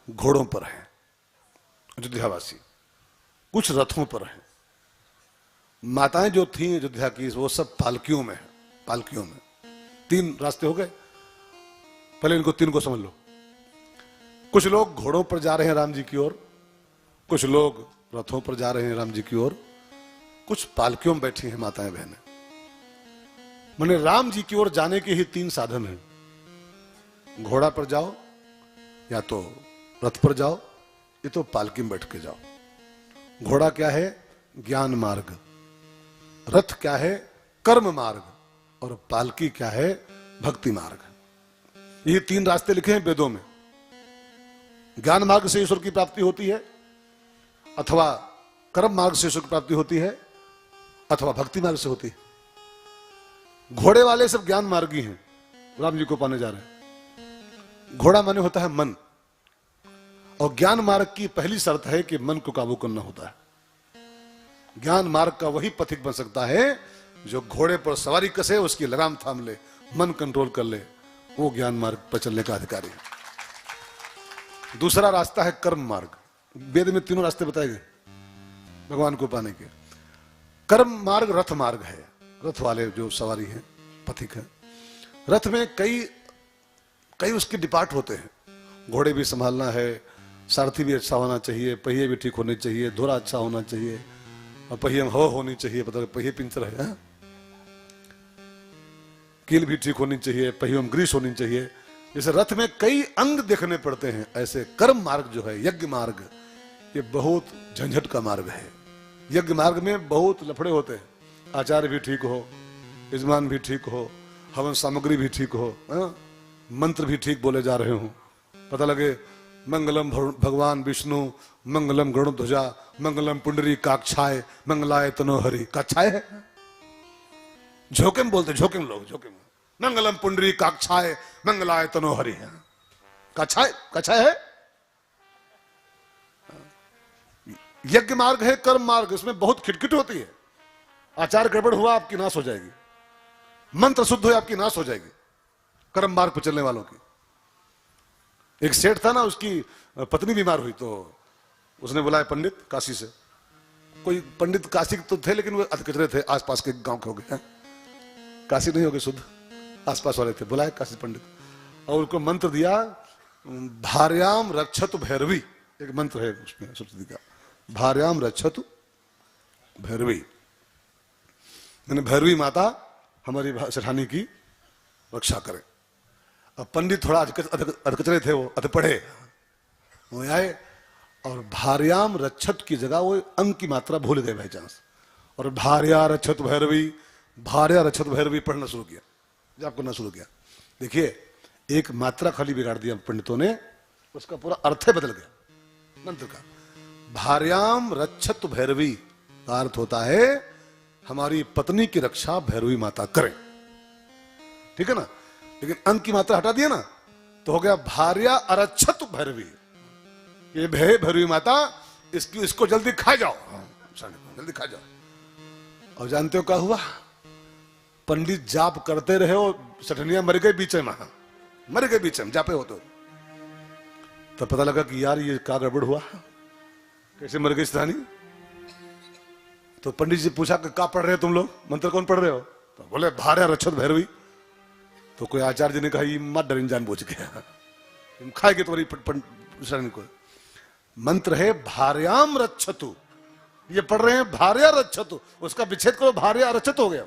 घोड़ों पर हैं अयोध्यावासी, कुछ रथों पर हैं। माताएं जो थीं अयोध्या की वो सब पालकियों में हैं। पालकियों में 3 रास्ते हो गए। पहले इनको 3 को समझ लो। कुछ लोग घोड़ों पर जा रहे हैं राम जी की ओर, कुछ लोग रथों पर जा रहे हैं राम जी की ओर, कुछ पालकियों में बैठी हैं माताएं बहनें। माने राम जी की ओर जाने के ही 3 साधन हैं। घोड़ा पर जाओ, या तो रथ पर जाओ, ये तो पालकी में बैठ के जाओ। घोड़ा क्या है? ज्ञान मार्ग। रथ क्या है? कर्म मार्ग। और पालकी क्या है? भक्ति मार्ग। ये 3 रास्ते लिखे हैं वेदों में। ज्ञान मार्ग से ईश्वर की प्राप्ति होती है, अथवा कर्म मार्ग से ईश्वर की प्राप्ति होती है, अथवा भक्ति मार्ग से होती है। घोड़े वाले सब ज्ञान मार्गी हैं, राम जी को पाने जा रहे हैं। घोड़ा माने होता है मन, और ज्ञान मार्ग की पहली शर्त है कि मन को काबू करना होता है। ज्ञान मार्ग का वही पथिक बन सकता है जो घोड़े पर सवारी कसे, उसकी लगाम थाम ले, मन कंट्रोल कर ले, वो ज्ञान मार्ग पर चलने का अधिकारी है। दूसरा रास्ता है कर्म मार्ग। वेद में 3 रास्ते बताए गए भगवान को पाने के। कर्म मार्ग रथ मार्ग है, रथ वाले जो सवारी हैं, पथिक हैं। रथ में कई उसके डिपार्ट होते हैं। घोड़े भी संभालना है, सारथी भी अच्छा होना चाहिए, पहिए भी ठीक होने चाहिए, धुरा अच्छा होना चाहिए, और पहिए में हवा होनी चाहिए, पता पहिए पिंचर है, कील भी ठीक होनी चाहिए, पहियों में ग्रीस होनी चाहिए। जैसे रथ में कई अंग देखने पड़ते हैं, ऐसे कर्म मार्ग जो है, यज्ञ मार्ग, ये बहुत झंझट का मार्ग है। यज्ञ मार्ग में बहुत लफड़े होते हैं। आचार्य भी ठीक हो, यजमान भी ठीक हो, हवन सामग्री भी ठीक हो, मंत्र भी ठीक बोले जा रहे हो, पता लगे मंगलम भगवान विष्णु, मंगलम गरुड़ध्वजा, मंगलम पुंडरी काक्षाय, मंगलाय तनोहरि। काक्षाय है, झोंके में बोलते, झोंके में लोग, झोंके में मंगलम पुंडरी काक्षाय, मंगलाय तनोहरि है। काक्षाय, काक्षाय है। यज्ञ मार्ग है कर्म मार्ग, इसमें बहुत खिटखिट होती है। आचार गड़बड़ हुआ आपकी नाश हो जाएगी, मंत्र शुद्ध हुआ आपकी नाश हो जाएगी। कर्म मार्ग पर चलने वालों की। एक सेठ था ना, उसकी पत्नी बीमार हुई तो उसने बुलाया पंडित काशी से। कोई पंडित काशी तो थे लेकिन वो अधकचरे थे, आसपास के गांव के हो गए, काशी नहीं हो गए शुद्ध, आसपास वाले थे। बुलाए काशी पंडित और उनको मंत्र दिया, भार्याम रक्षतु भैरवी, एक मंत्र है उसमें सरस्वती का, भार्याम रक्षतु भैरवी, मैंने भैरवी माता हमारी सेठानी की रक्षा करे। अब पंडित थोड़ा अधकचरे थे, वो अधपढ़े, वो आए और भार्याम रक्षत की जगह वो अंग की मात्रा भूल गए बाई चांस, और भार्या रक्षत भैरवी, भार्या रक्षत भैरवी पढ़ना शुरू किया, जाप करना शुरू किया। देखिए एक मात्रा खाली बिगाड़ दिया पंडितों ने, उसका पूरा अर्थ बदल गया मंत्र का। भार्याम रक्षत भैरवी का अर्थ होता है हमारी पत्नी की रक्षा भैरवी माता करे, ठीक है ना। लेकिन अंक की मात्रा हटा दिया ना तो हो गया भार्या अरक्षत भैरवी, ये भैरवी माता इसको जल्दी खा जाओ, जल्दी खा जाओ। और जानते हो क्या हुआ? पंडित जाप करते रहे हो, सठनिया मर गए बीच में, मर गए बीच में जापे हो तो पता लगा कि यार ये क्या गड़बड़ हुआ, कैसे मर गई स्थानी। तो पंडित जी पूछा कि क्या पढ़ रहे हो तुम लोग, मंत्र कौन पढ़ रहे हो? तो बोले भार्या रक्षत भैरवी। तो कोई आचार्य जी ने कहा ये मत डरिन, जान बूझ गया खाएगे तुम्हारी को। मंत्र है भार्याम रक्षतु, ये पढ़ रहे हैं भार्या रक्षतु, उसका विच्छेद करो, भार्या रक्षत हो गया।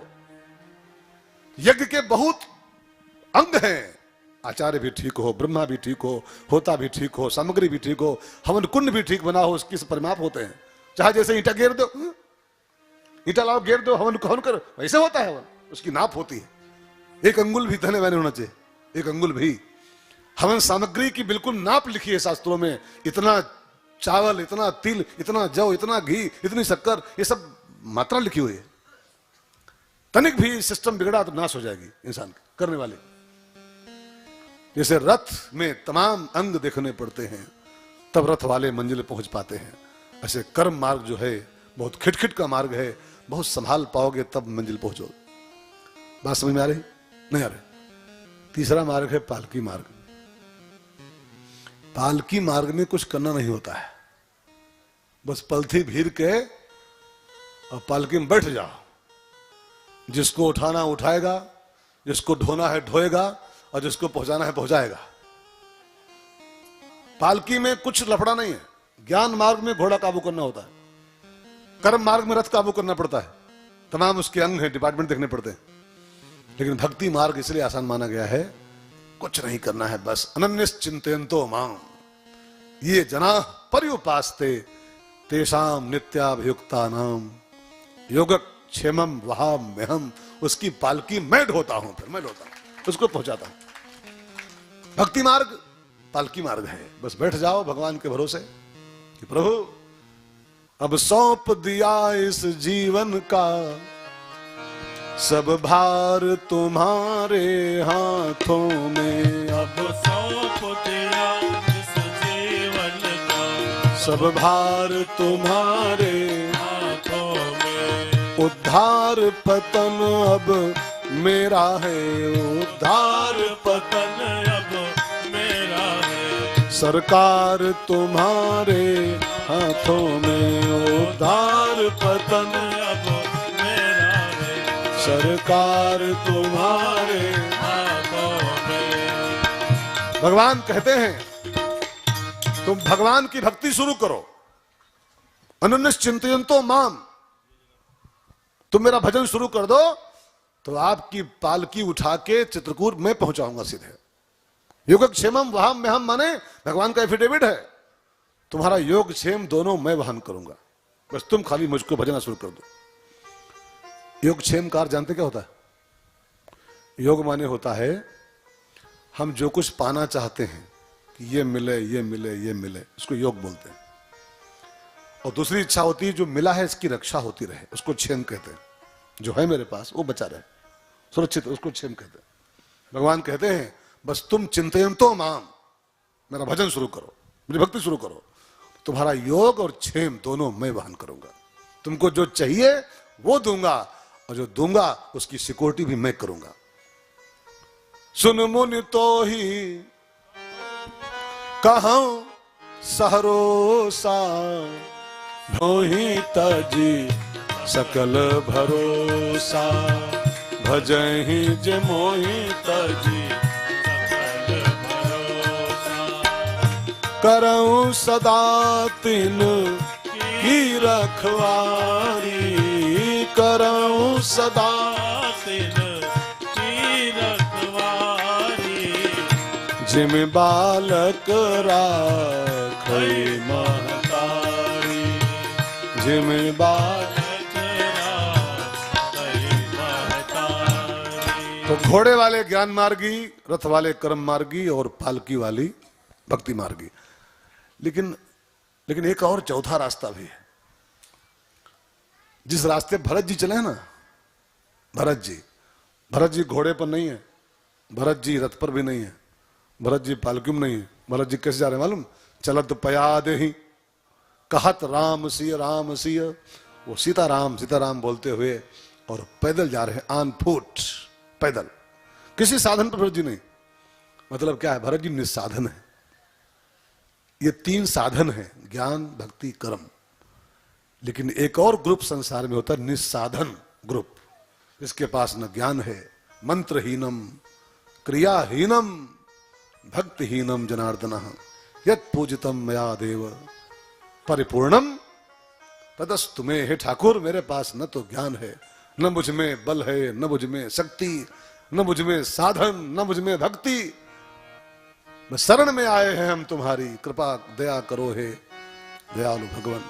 यज्ञ के बहुत अंग हैं, आचार्य भी ठीक हो, ब्रह्मा भी ठीक हो, होता भी ठीक हो, सामग्री भी ठीक हो, हवन कुंड भी ठीक बना हो, उसकी परिमाप होते हैं। चाहे जैसे ईंटा घेर दो, ईंटा लाओ घेर दो, हवन कर, वैसे होता है हवन, उसकी नाप होती है। एक अंगुल भी धने वाले होना चाहिए, एक अंगुल भी। हवन सामग्री की बिल्कुल नाप लिखी है शास्त्रों में, इतना चावल, इतना तिल, इतना जौ, इतना घी, इतनी शक्कर, ये सब मात्रा लिखी हुई है। तनिक भी सिस्टम बिगड़ा तो नाश हो जाएगी इंसान करने वाले। जैसे रथ में तमाम अंग देखने पड़ते हैं तब रथ वाले मंजिल पहुंच पाते हैं, ऐसे कर्म मार्ग जो है बहुत खिटखिट का मार्ग है, बहुत संभाल पाओगे तब मंजिल पहुंचो। बात समझ में आ रही? नहीं आ रही। तीसरा मार्ग है पालकी मार्ग। पालकी मार्ग में कुछ करना नहीं होता है, बस पलथी भीर के और पालकी में बैठ जाओ। जिसको उठाना उठाएगा, जिसको ढोना है ढोएगा, और जिसको पहुंचाना है पहुंचाएगा। पालकी में कुछ लफड़ा नहीं है। ज्ञान मार्ग में घोड़ा काबू करना होता है, कर्म मार्ग में रथ काबू करना पड़ता है, तमाम उसके अंग हैं, डिपार्टमेंट देखने पड़ते हैं। लेकिन भक्ति मार्ग इसलिए आसान माना गया है, कुछ नहीं करना है, बस अनन्यश्चिन्तयन्तो मां ये जना पर्युपास्ते तेषां नित्याभियुक्तानां योगक्षेमं वहाम्यहम्। उसकी पालकी मैं ढोता हूं, फिर मैं ढोता हूं, उसको पहुंचाता हूं। भक्ति मार्ग पालकी मार्ग है, बस बैठ जाओ भगवान के भरोसे कि प्रभु अब सौंप दिया इस जीवन का, सब भार तुम्हारे हाथों में। अब सौंप दिया इस जीवन का, सब भार तुम्हारे हाथों में। उद्धार पतन अब मेरा है, उद्धार पतन अब मेरा है। सरकार तुम्हारे हाथों में, उद्धार पतन अब मेरा है। सरकार तुम्हारे। हाथों में। भगवान कहते हैं तुम भगवान की भक्ति शुरू करो, अनन्यश्चिन्तयन्तो मां। तुम मेरा भजन शुरू कर दो तो आपकी पालकी उठा के चित्रकूट में पहुंचाऊंगा सीधे। योगक्षेमम वहाम्यहम् माने भगवान का एफिडेविट है, तुम्हारा योगक्षेम दोनों मैं वहन करूंगा, बस तुम खाली मुझको भजना शुरू कर दो। योगक्षेम कार जानते क्या होता है? योग माने होता है हम जो कुछ पाना चाहते हैं कि ये मिले ये मिले ये मिले, उसको योग बोलते हैं। और दूसरी इच्छा होती है जो मिला है इसकी रक्षा होती रहे, उसको क्षेम कहते हैं। जो है मेरे पास वो बचा रहे, सुरक्षित, उसको क्षेम कहते हैं। भगवान कहते हैं बस तुम चिंतयन्तो मां, मेरा भजन शुरू करो, मेरी भक्ति शुरू करो, तुम्हारा योग और क्षेम दोनों मैं वहन करूंगा। तुमको जो चाहिए वो दूंगा, और जो दूंगा उसकी सिक्योरिटी भी मैं करूंगा। सुन मुनि तो ही कहूं सहरोसा, भोहि तजी सकल भरोसा। भजहि जे मोहि तजी सकल भरोसा। करऊं सदा तिन की रखवारी, करऊं सदा तिन की रखवारी। जिम बालक राखै महतारी, जिम बालक राखै महतारी। तो घोड़े वाले ज्ञान मार्गी, रथ वाले कर्म मार्गी, और पालकी वाली भक्ति मार्गी। लेकिन एक और चौथा रास्ता भी है। जिस रास्ते भरत जी चले हैं ना, भरत जी घोड़े पर नहीं है, भरत जी रथ पर भी नहीं है, भरत जी पालकी में नहीं है। भरत जी कैसे जा रहे हैं मालूम? चलत पयाद ही कहत राम सिय, वो सीताराम बोलते हुए और पैदल जा रहे हैं, ऑन फुट, पैदल, किसी साधन पर भरत जी नहीं। मतलब क्या है? भरत जी निस्साधन है। ये तीन साधन है, ज्ञान भक्ति कर्म। लेकिन एक और ग्रुप संसार में होता है, निस्साधन ग्रुप, जिसके पास न ज्ञान है, मंत्रहीनम क्रियाहीनम भक्तिहीनम जनार्दन यत् पूजितम मया देव परिपूर्णम तदस्तु में। हे ठाकुर, मेरे पास न तो ज्ञान है, न मुझ में बल है, न मुझ में शक्ति, न मुझ में साधन, न मुझ में भक्ति। बस शरण में आए हैं हम तुम्हारी, कृपा दया करो हे दयालु भगवान।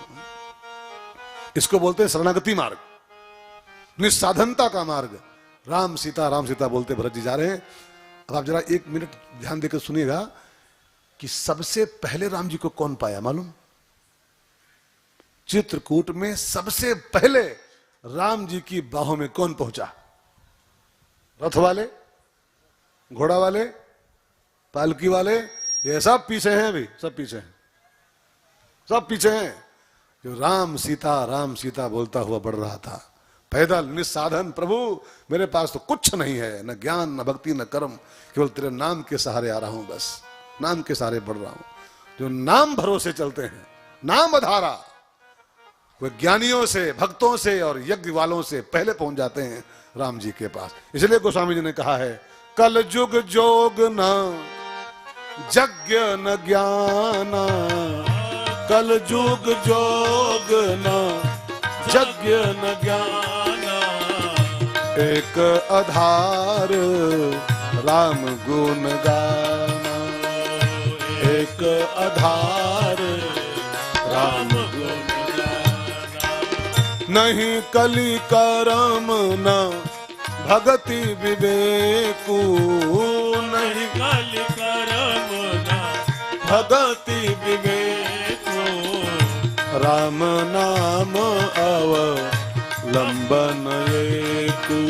इसको बोलते हैं शरणागति मार्ग, निस्साधनता का मार्ग। राम सीता बोलते भरत जी जा रहे हैं। अब आप जरा एक मिनट ध्यान देकर सुनिएगा कि सबसे पहले राम जी को कौन पाया मालूम? चित्रकूट में सबसे पहले राम जी की बाहों में कौन पहुंचा? रथ वाले, घोड़ा वाले, पालकी वाले, ये सब पीछे हैं, अभी सब पीछे हैं, सब पीछे हैं। जो राम सीता बोलता हुआ बढ़ रहा था, पैदल निस्साधन। प्रभु मेरे पास तो कुछ नहीं है, न ज्ञान न भक्ति न कर्म, केवल तेरे नाम के सहारे आ रहा हूं, बस नाम के सहारे बढ़ रहा हूं। जो नाम भरोसे चलते हैं, नाम आधारा, वे ज्ञानियों से, भक्तों से और यज्ञ वालों से पहले पहुंच जाते हैं राम जी के पास। इसलिए गोस्वामी जी ने कहा है, कल जुग जोग न यज्ञ न ज्ञान, कल जुग जोग न यज्ञ न ज्ञान, एक आधार राम गुण गाना, एक आधार राम गुण गाना। नहीं कली करम न भगति विवेकु, नहीं कलि करम न भगति विवेकु, राम नाम अवलंबन एकु,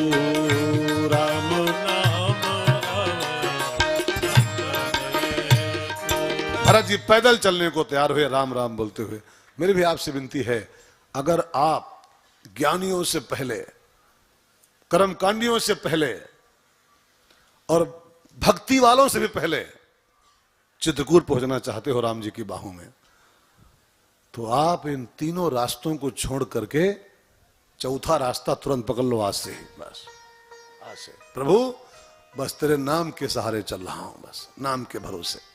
राम नाम भरत जी पैदल चलने को तैयार हुए राम राम बोलते हुए। मेरी भी आपसे विनती है, अगर आप ज्ञानियों से पहले, कर्मकांडियों से पहले और भक्ति वालों से भी पहले चित्रकूट पहुंचना चाहते हो राम जी की बाहों में, तो आप इन तीनों रास्तों को छोड़ करके चौथा रास्ता तुरंत पकड़ लो आज से ही। बस आज से प्रभु, बस तेरे नाम के सहारे चल रहा हूं, बस नाम के भरोसे।